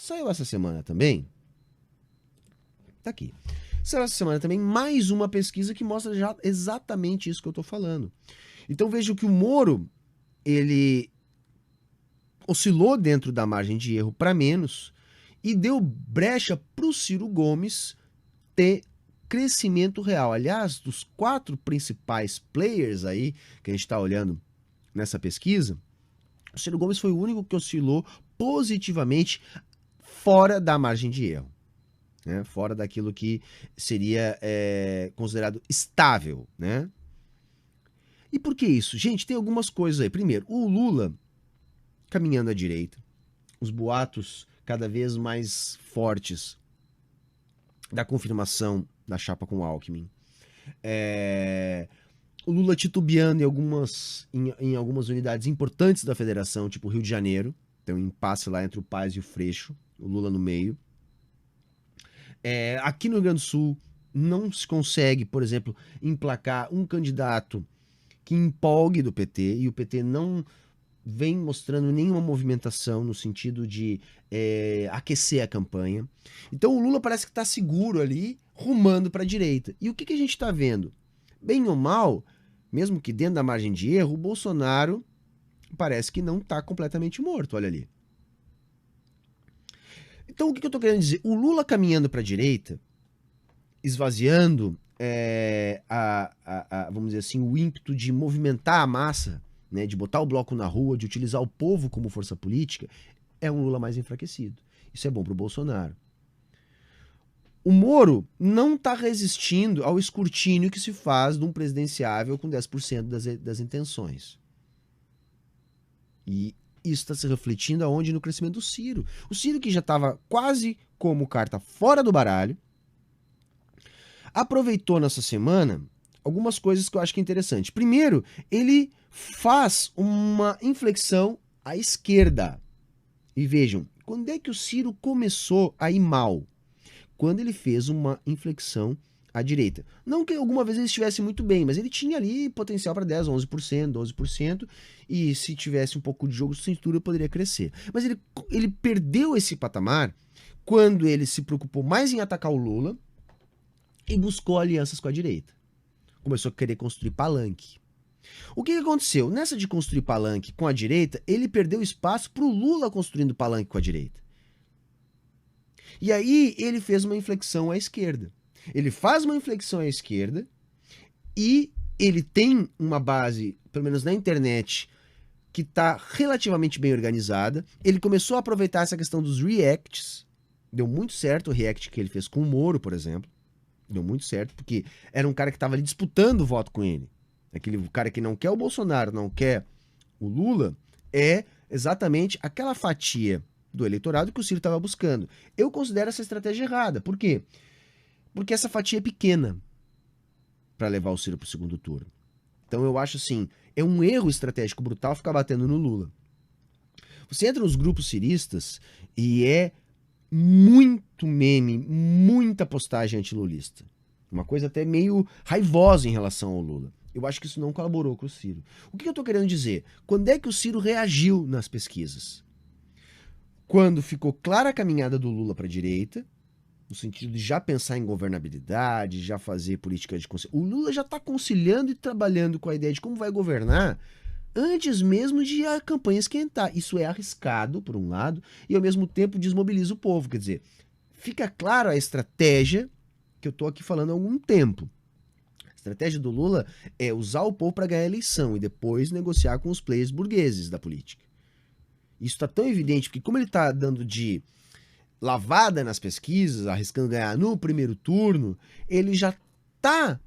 Saiu essa semana também, tá aqui, saiu essa semana também mais uma pesquisa que mostra já exatamente isso que eu tô falando. Então vejo que o Moro, ele oscilou dentro da margem de erro para menos e deu brecha para o Ciro Gomes ter crescimento real. Aliás, dos 4 principais players aí que a gente está olhando nessa pesquisa, o Ciro Gomes foi o único que oscilou positivamente fora da margem de erro, né? Fora daquilo que seria considerado estável, né? E por que isso? Gente, tem algumas coisas aí. Primeiro, o Lula caminhando à direita, os boatos cada vez mais fortes da confirmação da chapa com o Alckmin. O Lula titubeando em algumas unidades importantes da federação, tipo Rio de Janeiro. Tem um impasse lá entre o Paes e o Freixo, o Lula no meio. Aqui no Rio Grande do Sul, não se consegue, por exemplo, emplacar um candidato que empolgue do PT, e o PT não vem mostrando nenhuma movimentação no sentido de aquecer a campanha. Então o Lula parece que está seguro ali, rumando para a direita. E o que a gente está vendo? Bem ou mal, mesmo que dentro da margem de erro, o Bolsonaro parece que não está completamente morto, olha ali. Então o que eu estou querendo dizer? O Lula caminhando para a direita, esvaziando vamos dizer assim, o ímpeto de movimentar a massa, né, de botar o bloco na rua, de utilizar o povo como força política, é um Lula mais enfraquecido. Isso é bom para o Bolsonaro. O Moro não está resistindo ao escrutínio que se faz de um presidenciável com 10% das intenções. E isso está se refletindo aonde? No crescimento do Ciro. O Ciro, que já estava quase como carta fora do baralho, aproveitou nessa semana algumas coisas que eu acho que é interessante. Primeiro, ele faz uma inflexão à esquerda. E vejam, quando é que o Ciro começou a ir mal? Quando ele fez uma inflexão à direita. Não que alguma vez ele estivesse muito bem, mas ele tinha ali potencial para 10%, 11%, 12%, e se tivesse um pouco de jogo de cintura, poderia crescer. Mas ele perdeu esse patamar quando ele se preocupou mais em atacar o Lula e buscou alianças com a direita. Começou a querer construir palanque. O que aconteceu? Nessa de construir palanque com a direita, ele perdeu espaço para o Lula construindo palanque com a direita. E aí ele fez uma inflexão à esquerda. Ele faz uma inflexão à esquerda e ele tem uma base, pelo menos na internet, que está relativamente bem organizada. Ele começou a aproveitar essa questão dos reacts. Deu muito certo o react que ele fez com o Moro, por exemplo. Deu muito certo, porque era um cara que estava ali disputando o voto com ele. Aquele cara que não quer o Bolsonaro, não quer o Lula, é exatamente aquela fatia do eleitorado que o Ciro estava buscando. Eu considero essa estratégia errada. Por quê? Porque essa fatia é pequena para levar o Ciro para o segundo turno. Então eu acho assim, é um erro estratégico brutal ficar batendo no Lula. Você entra nos grupos ciristas e é muito meme, muita postagem antilulista. Uma coisa até meio raivosa em relação ao Lula. Eu acho que isso não colaborou com o Ciro. O que eu tô querendo dizer? Quando é que o Ciro reagiu nas pesquisas? Quando ficou clara a caminhada do Lula para a direita, no sentido de já pensar em governabilidade, já fazer política de conciliação. O Lula já está conciliando e trabalhando com a ideia de como vai governar antes mesmo de a campanha esquentar. Isso é arriscado, por um lado, e ao mesmo tempo desmobiliza o povo. Quer dizer, fica claro a estratégia que eu estou aqui falando há algum tempo. A estratégia do Lula é usar o povo para ganhar a eleição e depois negociar com os players burgueses da política. Isso está tão evidente, porque como ele está dando de lavada nas pesquisas, arriscando ganhar no primeiro turno, ele já está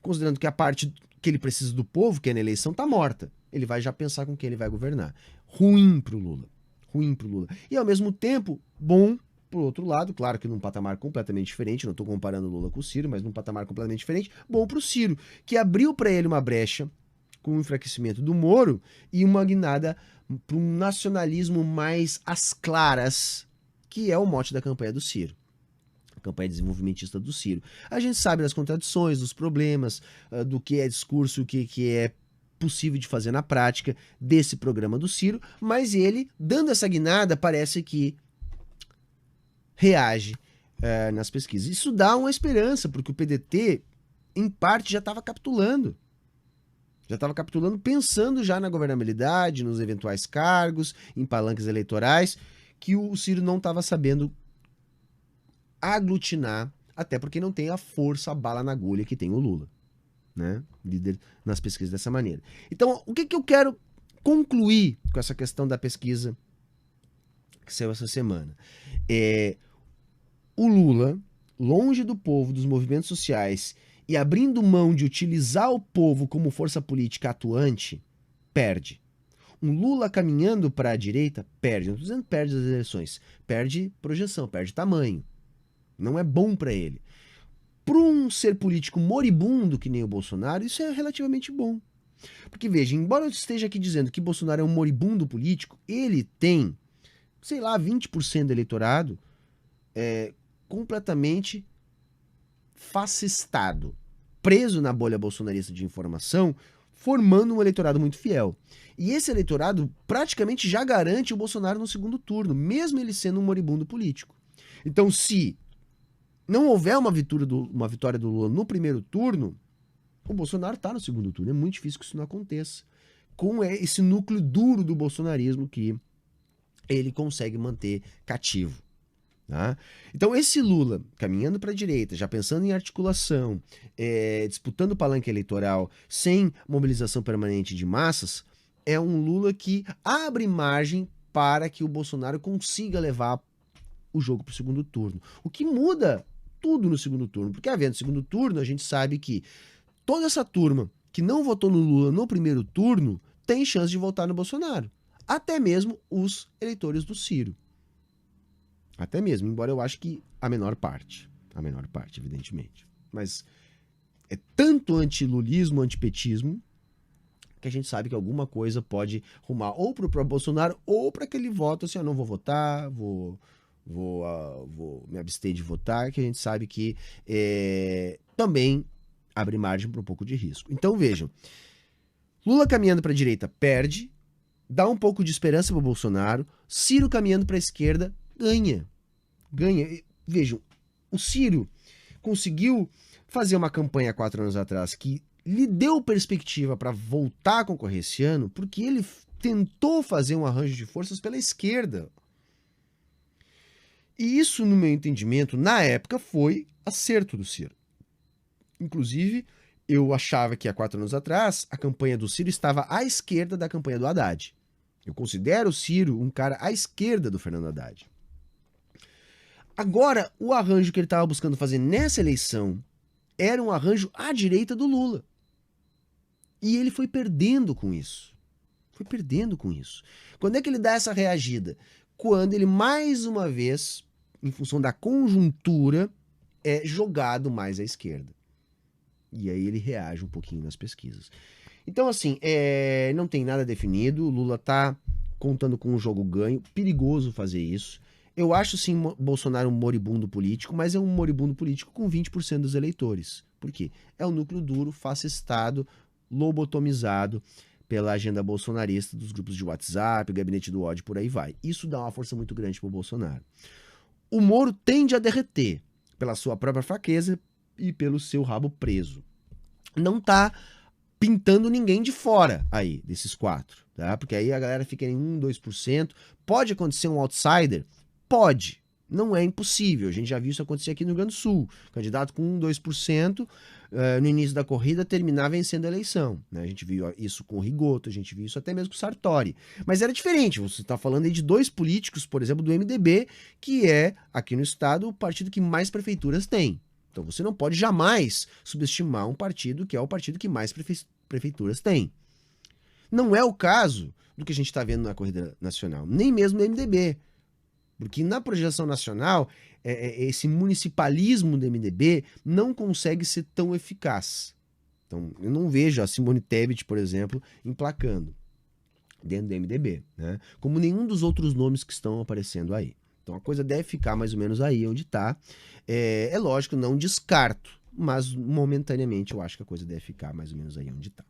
considerando que a parte que ele precisa do povo, que é na eleição, está morta. Ele vai já pensar com quem ele vai governar. Ruim pro Lula. Ruim pro Lula. E ao mesmo tempo, bom pro outro lado, claro que num patamar completamente diferente, não estou comparando o Lula com o Ciro, mas num patamar completamente diferente, bom pro Ciro, que abriu para ele uma brecha com o enfraquecimento do Moro e uma guinada para um nacionalismo mais às claras, que é o mote da campanha do Ciro. A campanha desenvolvimentista do Ciro. A gente sabe das contradições, dos problemas, do que é discurso, o que é possível de fazer na prática desse programa do Ciro, mas ele, dando essa guinada, parece que reage nas pesquisas. Isso dá uma esperança, porque o PDT, em parte, já estava capitulando. Já estava capitulando, pensando já na governabilidade, nos eventuais cargos, em palanques eleitorais, que o Ciro não estava sabendo aglutinar, até porque não tem a força, a bala na agulha que tem o Lula, né? Líder nas pesquisas dessa maneira. Então, o que eu quero concluir com essa questão da pesquisa que saiu essa semana? O Lula, longe do povo, dos movimentos sociais e abrindo mão de utilizar o povo como força política atuante, perde. Um Lula caminhando para a direita, perde. Não estou dizendo perde as eleições, perde projeção, perde tamanho. Não é bom para ele. Para um ser político moribundo que nem o Bolsonaro, isso é relativamente bom. Porque veja, embora eu esteja aqui dizendo que Bolsonaro é um moribundo político, ele tem, sei lá, 20% do eleitorado completamente fascistado, preso na bolha bolsonarista de informação, formando um eleitorado muito fiel. E esse eleitorado praticamente já garante o Bolsonaro no segundo turno, mesmo ele sendo um moribundo político. Então, se não houver uma vitória do Lula no primeiro turno, o Bolsonaro está no segundo turno. É muito difícil que isso não aconteça. Com esse núcleo duro do bolsonarismo que ele consegue manter cativo. Tá? Então, esse Lula caminhando para a direita, já pensando em articulação, disputando palanque eleitoral, sem mobilização permanente de massas, é um Lula que abre margem para que o Bolsonaro consiga levar o jogo para o segundo turno. O que muda tudo no segundo turno, porque havendo segundo turno, a gente sabe que toda essa turma que não votou no Lula no primeiro turno tem chance de votar no Bolsonaro. Até mesmo os eleitores do Ciro. Até mesmo, embora eu acho que a menor parte, evidentemente. Mas é tanto anti-lulismo, antipetismo, que a gente sabe que alguma coisa pode rumar ou para o próprio Bolsonaro ou para aquele voto assim, eu não vou votar, vou me abster de votar, que a gente sabe que também abre margem para um pouco de risco. Então vejam, Lula caminhando para a direita perde, dá um pouco de esperança para o Bolsonaro, Ciro caminhando para a esquerda ganha. Vejam, o Ciro conseguiu fazer uma campanha 4 anos atrás que lhe deu perspectiva para voltar a concorrer esse ano, porque ele tentou fazer um arranjo de forças pela esquerda. E isso, no meu entendimento, na época, foi acerto do Ciro. Inclusive, eu achava que há 4 anos atrás, a campanha do Ciro estava à esquerda da campanha do Haddad. Eu considero o Ciro um cara à esquerda do Fernando Haddad. Agora, o arranjo que ele estava buscando fazer nessa eleição era um arranjo à direita do Lula. E ele foi perdendo com isso. Quando é que ele dá essa reagida? Quando ele, mais uma vez, em função da conjuntura, é jogado mais à esquerda. E aí ele reage um pouquinho nas pesquisas. Então, assim, não tem nada definido. O Lula tá contando com um jogo ganho. Perigoso fazer isso. Eu acho, sim, Bolsonaro um moribundo político, mas é um moribundo político com 20% dos eleitores. Por quê? É um núcleo duro, fascistado, lobotomizado pela agenda bolsonarista dos grupos de WhatsApp, gabinete do ódio, por aí vai. Isso dá uma força muito grande para o Bolsonaro. O Moro tende a derreter pela sua própria fraqueza e pelo seu rabo preso. Não tá pintando ninguém de fora aí, desses 4, tá? Porque aí a galera fica em 1, 2%. Pode acontecer um outsider? Pode. Não é impossível. A gente já viu isso acontecer aqui no Rio Grande do Sul. O candidato com 1, 2%, no início da corrida, terminar vencendo a eleição. Né? A gente viu isso com o Rigoto, a gente viu isso até mesmo com o Sartori. Mas era diferente. Você está falando aí de 2 políticos, por exemplo, do MDB, que é, aqui no estado, o partido que mais prefeituras tem. Então você não pode jamais subestimar um partido que é o partido que mais prefeituras tem. Não é o caso do que a gente está vendo na corrida nacional, nem mesmo no MDB. Porque na projeção nacional, esse municipalismo do MDB não consegue ser tão eficaz. Então, eu não vejo a Simone Tebet, por exemplo, emplacando dentro do MDB, né? Como nenhum dos outros nomes que estão aparecendo aí. Então, a coisa deve ficar mais ou menos aí onde está. É lógico, não descarto, mas momentaneamente eu acho que a coisa deve ficar mais ou menos aí onde está.